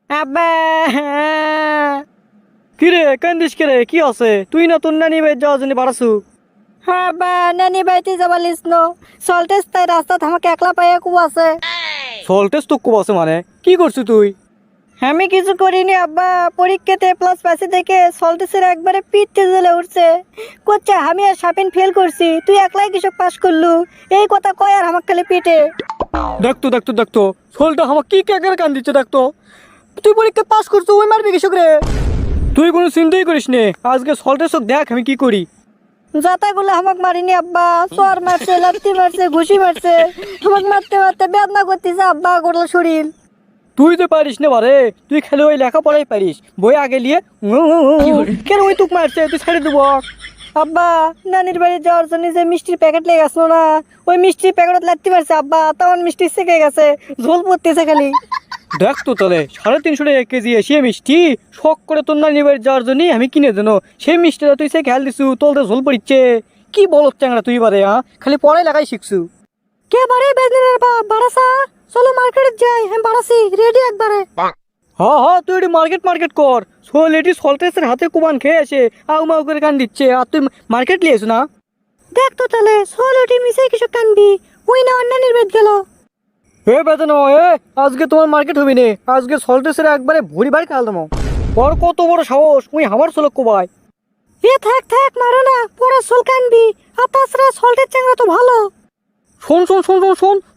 আব্বা কিরে কান্দিস রে কি আছে তুই না তোর নানি বাড়ি যাওয়ার জন্য বাড়াছু। হ্যাঁ আব্বা নানি বাড়িতে যাবার লিস নো সল্টেস তাই রাস্তা আমাকে একলা পাইয়া খুব আছে। সল্টেস তো খুব আছে মানে কি করছিস তুই? আমি কিছু করিনি আব্বা, পরীক্ষাতে প্লাস পাশে দেখে সল্টেসের একবারে পিঠতে জ্বলে উঠছে। কোচ্চা আমি আর সাপিন ফেল করছি, তুই একলাই কৃষক পাস করলু, এই কথা কয় আর আমার খালি পিঠে। দেখতো সলটা আমার কি কেকের কান দিচ্ছে দেখতো। তুই পরীক্ষা পাস করছো ওই মারবি কৃষক রে। তুই কোনো চিন্তাই করিস নে, আজকে সল্টের চোখ দেখ আমি কি করি। যাতাগুলো আমাকে মারিনি আব্বা, চর মারছে, লাত্তি মারছে, ঘুষি মারছে, আমাকে মারতে মারতে বেদনা করতেছে আব্বা গোটা শরীর। তুই তো পারিস না বারে, তুই খালি ওই লেখাপড়াই পারিস, বই আগে নিয়ে কেন ওই তুক মারছে তুই ছেড়ে দেবো। আব্বা নানির বাড়ি যাওয়ার জন্য যে মিষ্টির প্যাকেট লেগে আসলো না, ওই মিষ্টির প্যাকেট লাত্তি মারছে আব্বা, তখন মিষ্টি সেকে গেছে, ঝোল পড়তেছে খালি। দেখ তো তাহলে 350 টাকা কেজি সে মিষ্টি শখ করে তোর নানির বাড়ি যাওয়ার জন্য আমি কিনে দেনো, সেই মিষ্টিটা তুই সে খেয়াল দিছু তোলতে ঝোল পড়িচ্ছে। কি বলত চ্যাংরা তুই বারে, হ্যাঁ খালি পড়াই লাগাই শিখছু। কে বারে বেদনের বাপ বাড়াসা, চলো মার্কেটে যাই, আমি বাড়াছি রেডি একবারে। হ্যাঁ তুই একটু মার্কেট কর, সোল এটি সল্টেসের হাতে কুবান খেয়ে আসে আউ মাউ করে কান দিচ্ছে, আর তুই মার্কেট লিয়েছ না। দেখ তো তাহলে সোল এটি মিশে কিছু কানবি, ওই না অন্যান্যের বেদ গেল। এ বেদন আজকে তোমার মার্কেট হবি নে, আজকে সল্টেসের একবারে ভরি বাড়ি কাল দেবো। ওর কত বড় সাহস, তুই আমার সোলক কোবাই। এ থাক মারো না, পরে সোল কানবি, আর তাছাড়া সল্টের চ্যাংরা তো ভালো। শোন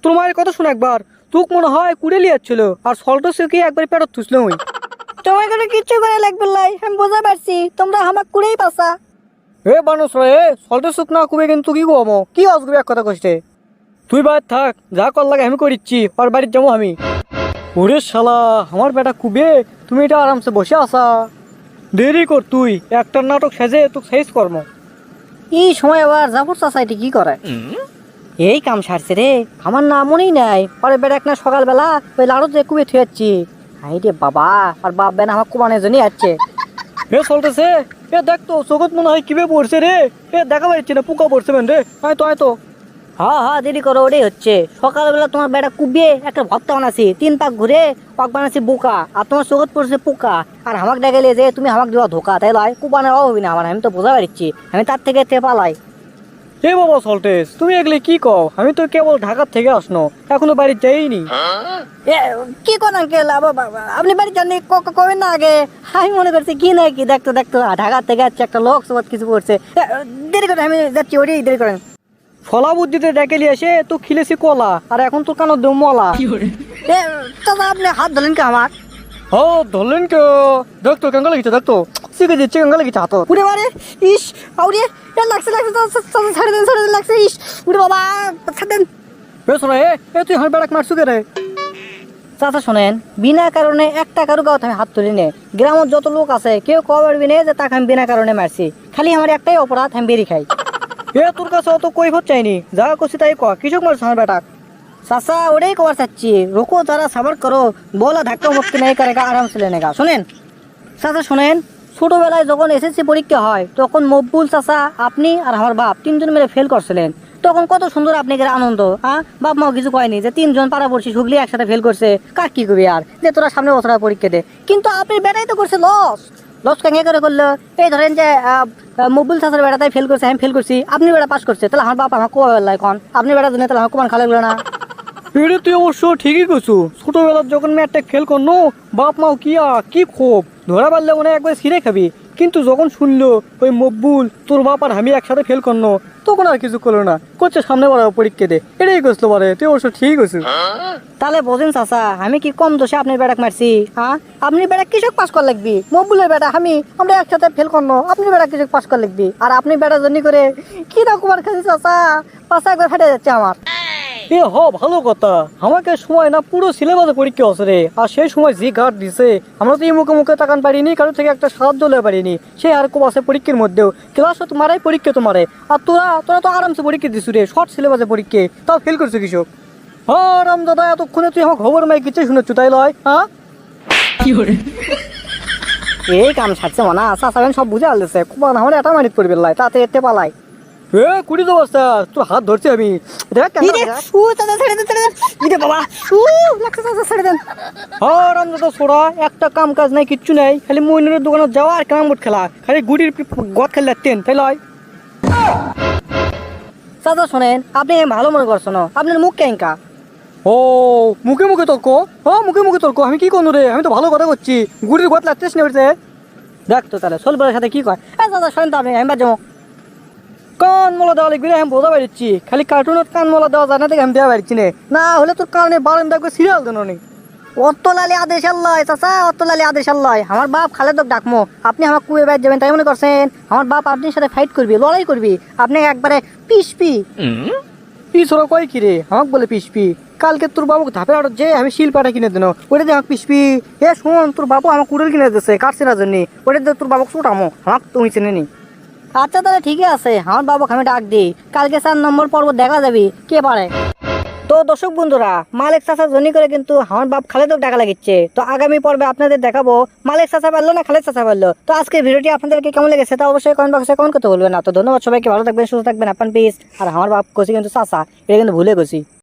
তোর মায়ের কথা শোন একবার, তুক মনে হয় কুড়ে লিয়াচ্ছিল আর সল্টেসে কি একবার পেটত থুসলো। ওই তোমার কোনো কিচ্ছু করে লাগবে লাই, আমি বোঝা পারছি তোমরা আমাক কুড়েই পাসা। এ বানস রে সল্টেস সুক না কুবে কিন্তু কি কমো, কি অসগুবি এক কথা কষ্টে। তুই বাড়ি থাক, যা কর লাগে আমি করিচ্ছি, আর বাড়ির যাবো আমি। ওরে শালা আমার বেটা কুবে, তুমি এটা আরামসে বসে আসা, দেরি কর তুই, একটা নাটক সেজে তুই শেষ কর্ম। এই সময় আবার জাফর সোসাইটি কি করে? এই কাম সারছে রে, আমার নাম মনেই নাই, পরে বেটা একটা সকালবেলা ওই লাড়ু যে কুবে থুয়েছি, হাই রে বাবা, আর বাপ বেন আমার কুবানের জন্যই আসছে। এ চলতেছে, এ দেখ তো চোখত মনে হয় কিবে পড়ছে রে, এ দেখা পাচ্ছি না পোকা পড়ছে বেন রে, আয় তো হ্যাঁ দেরি করো, ওটাই হচ্ছে। সকালবেলা তোমার বেটা কুবিয়ে একটা ভর্তা বানাচ্ছি, 3 পাক ঘুরে পাক বানাচ্ছি বোকা, আর তোমার চোখত পড়ছে পোকা, আর আমাকে দেখালে যে তুমি আমাকে দেওয়া ধোকা, তাই লয় কুবানের অভাবই না আমার, আমি তো বোঝা পারছি, আমি তার থেকে পালাই। এ বাবা সল্টেস তুমি এগুলি কি কও, আমি তো কেবল ঢাকার থেকে আসনো, এখনো বাড়ি যাইনি। কি কোন আঙ্কেল, আপনি বাড়ি যাননি কবেন না আগে? আমি মনে করছি কি না কি, দেখতো ঢাকার থেকে যাচ্ছে একটা লোক সব কিছু করছে, দেরি করে আমি যাচ্ছি, ওটাই দেরি করেন। ফলা বুদ্ধিতে ডেকেলি এসে তো খিলেছি কলা, আর এখন তো কানো দেব মলা। দাদা আপনি হাত ধরলেন কে আমার? ও ধরলেন কে, দেখতো কেঙ্গা লাগিছে, দেখতো শিখে দিচ্ছে কেঙ্গা লাগিছে হাত। উড়ে বারে ইস আউরে লাগছে ছাড়ে দেন লাগছে, ইস উড়ে বাবা ছাড় দেন। শোনো তুই আমার বেড়াক মারছু কে রে? চাচা শোনেন, বিনা কারণে একটা কারো গাঁত আমি হাত তুলি নে, গ্রামের যত লোক আছে কেউ কবে পারবি না যে তাকে আমি বিনা কারণে মারছি, খালি আমার একটাই অপরাধ, আমি বেরি খাই। তোর কাছে অত কৈফত চাইনি, যা করছি তাই ক, কৃষক মারছ আমার বেটাক। চাচা ওটাই কবার চাচ্ছি, রুকো যারা সাবার করো, বলা ধাক্কা মুক্তি নেই করেগা, আরাম ছেলে নেগা। শোনেন চাচা শোনেন, ছোটবেলায় যখন এসএসসি পরীক্ষা হয় তখন মকবুল চাচা, আপনি আর আমার বাপ 3 জন মিলে ফেল করছিলেন, তখন কত সুন্দর আপনি আনন্দ, হ্যাঁ বাপ মাও কিছু কয়নি যে 3 জন পাড়াপড়শি সুগলি একসাথে ফেল করছে, কার কি করবি আর, যে তোরা সামনে বছর পরীক্ষা দে। কিন্তু আপনি বেটাই তো করছে লস কেঙ্গে করে করলো। এই ধরেন যে মকবুল চাচার বেটাটাই ফেল করছে, আমি ফেল করছি, আপনি বেটা পাস করছে, তাহলে আমার বাপ আমার কোয়া এখন আপনি বেটার জন্য তাহলে আমার কোমান খালে না। এটা তুই অবশ্য ঠিকই করছু, ছোটবেলার যখন ম্যাটটা খেল করনো বাপ মাও কি ক্ষোভ, ধরা পারলে মনে একবার ছিঁড়ে খাবি, কিন্তু যখন শুনলো ওই মকবুল তোর বাপ আর আমি একসাথে ফেল করনো, তখন আর কিছু করলো না, করছে সামনে বাড়াবো পরীক্ষা দে, এটাই করছিল পারে, তুই অবশ্য ঠিক করছু। তাহলে বোঝেন চাচা আমি কি কম দোষে আপনি বেড়াক মারছি? হ্যাঁ আপনি বেড়া কৃষক পাস কর লাগবি, মকবুলের বেটা আমরা একসাথে ফেল করনো, আপনি বেড়া কৃষক পাস কর লাগবি, আর আপনি বেড়া জন্য করে কি না কুমার খাচ্ছি চাচা, পাশা একবার ফেটে যাচ্ছে আমার। ভালো কথা, আমাকে সময় না পুরো সিলেবাসে পরীক্ষা আছে রে, আর সেই সময় যে গার্ড দিছে আমরা তো এই মুখে তাকান পারিনি, কারো থেকে একটা সাহায্য লে পারিনি, সে আর খুব আছে পরীক্ষার মধ্যেও ক্লাস তো মারাই পরীক্ষা তো মারে, আর তোরা তো আরামসে পরীক্ষা দিছু রে, শর্ট সিলেবাসে পরীক্ষা, তাও ফেল করছো কৃষক। রাম দাদা এতক্ষণে তুই আমার খবর মাই কিছু শুনেছ তাই লয়, হ্যাঁ এই কাম সারছে মানা চাষা সব বুঝে আলছে, খুব আমার এটা মারিত করবে লাই, তাতে এতে পালাই। এ কুড়ি তো বস্তা তোর হাত ধরছি আমি দেখ বাবা ছেড়ে দেন। ছোড়া একটা কাম কাজ নাই কিচ্ছু নাই, খালি মইনুরের দোকানে যাওয়া আর ক্যারাম বোর্ড খেলা, খালি গুড়ির গদ খেলে লাগতেন তাই লয়। চাচা শোনেন, আপনি ভালো মনে করছেন, আপনার মুখ ক্যাঙ্কা। ও মুখে মুখে তর্ক, মুখে মুখে তর্ক, আমি কি করবো রে, আমি তো ভালো কথা করছি, গুড়ির গদ লাগতেছ না উঠছে। দেখ তো তাহলে সোলবারের সাথে কি কয়। চাচা শোনেন তো আপনি, আমি বাজবো কান মোলা দেওয়া লিখবি, আমি বোঝা পারছি, খালি কার্টুনের কান মোলা দেওয়া যায় না দেখে আমি দেওয়া পারছি না হলে তোর কারণে বারেন দেখবে সিরিয়াল দেন অনেক। অত্তলালি আদেশ আল্লাহ চাচা, অত্তলালি আদেশ আল্লাহ, আমার বাপ খালেদক ডাকমো, আপনি আমার কুয়ে বাইর যাবেন তাই মনে করছেন? আমার বাপ আপনার সাথে ফাইট করবি, লড়াই করবি, আপনি একবারে পিসপি পিছরা কয় কি রে আমাকে বলে পিসপি। কালকে তোর বাবুকে ধাপে আড়ত যে আমি শিলপাটা কিনে দেন, ওটা দিয়ে আমাকে পিসপি। এ শোন, তোর বাবু আমার কুড়েল কিনে দিচ্ছে কাটছিনার জন্য, ওটা দিয়ে তোর বাবুকে চুটামো, আমাকে তুমি চিনে নি। আচ্ছা তাহলে ঠিকই আছে, আমার বাবুকে আমি ডাক দিই, কালকে 4 নম্বর পর্ব দেখা যাবি কে পারে। তো দর্শক বন্ধুরা, মালিক চাচা জনি করে কিন্তু আমার বাপ খালেদক ডাকা লাগিচ্ছে। তো আগামী পর্বে আপনাদের দেখাবো মালিক চাচা পারলো না খালেদ চাচা পারলো। তো আজকের ভিডিওটি আপনাদেরকে কেমন লেগেছে তা অবশ্যই কমেন্ট বক্সে কমেন্ট করতে বলবেন না। তো ধন্যবাদ সবাইকে, ভালো থাকবেন, সুস্থ থাকবেন, আপনার পিস। আর আমার বাপ কছি কিন্তু চাচা, এটা কিন্তু ভুলে গেছি।